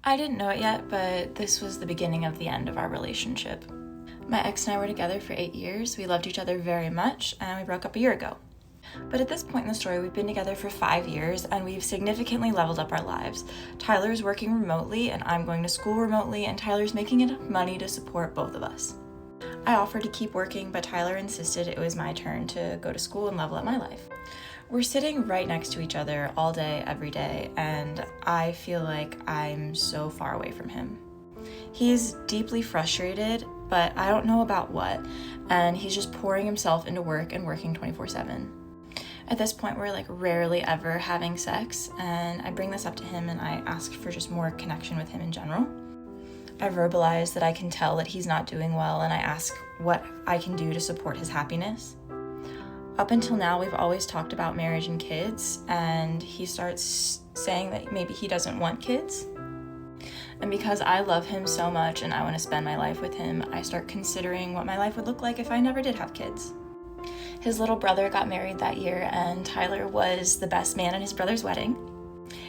I didn't know it yet, but this was the beginning of the end of our relationship. My ex and I were together for 8 years. We loved each other very much, and we broke up a year ago. But at this point in the story, we've been together for 5 years, and we've significantly leveled up our lives. Tyler's working remotely, and I'm going to school remotely, and Tyler's making enough money to support both of us. I offered to keep working, but Tyler insisted it was my turn to go to school and level up my life. We're sitting right next to each other all day, every day, and I feel like I'm so far away from him. He's deeply frustrated, but I don't know about what, and he's just pouring himself into work and working 24/7. At this point, we're rarely ever having sex, and I bring this up to him and I ask for just more connection with him in general. I verbalize that I can tell that he's not doing well, and I ask what I can do to support his happiness. Up until now, we've always talked about marriage and kids, and he starts saying that maybe he doesn't want kids. And because I love him so much and I want to spend my life with him, I start considering what my life would look like if I never did have kids. His little brother got married that year, and Tyler was the best man at his brother's wedding.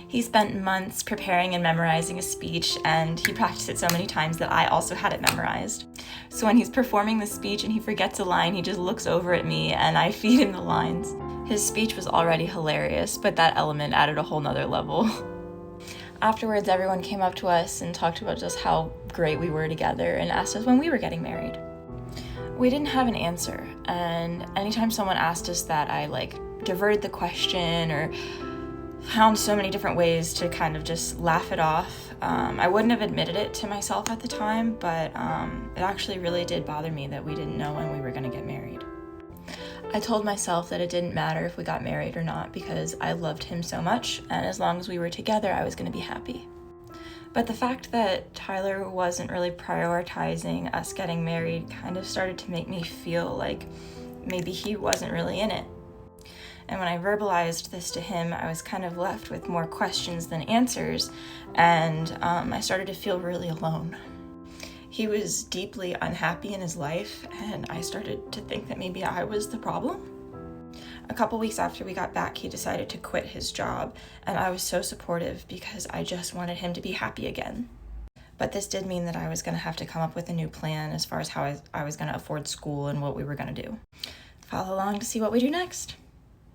He spent months preparing and memorizing a speech, and he practiced it so many times that I also had it memorized. So when he's performing the speech and he forgets a line, he just looks over at me and I feed him the lines. His speech was already hilarious, but that element added a whole nother level. Afterwards, everyone came up to us and talked about just how great we were together and asked us when we were getting married. We didn't have an answer, and anytime someone asked us that, I diverted the question or found so many different ways to kind of just laugh it off. I wouldn't have admitted it to myself at the time, but it actually really did bother me that we didn't know when we were going to get married. I told myself that it didn't matter if we got married or not because I loved him so much, and as long as we were together, I was going to be happy. But the fact that Tyler wasn't really prioritizing us getting married kind of started to make me feel like maybe he wasn't really in it. And when I verbalized this to him, I was kind of left with more questions than answers, and I started to feel really alone. He was deeply unhappy in his life, and I started to think that maybe I was the problem. A couple weeks after we got back, he decided to quit his job, and I was so supportive because I just wanted him to be happy again. But this did mean that I was going to have to come up with a new plan as far as how I was going to afford school and what we were going to do. Follow along to see what we do next.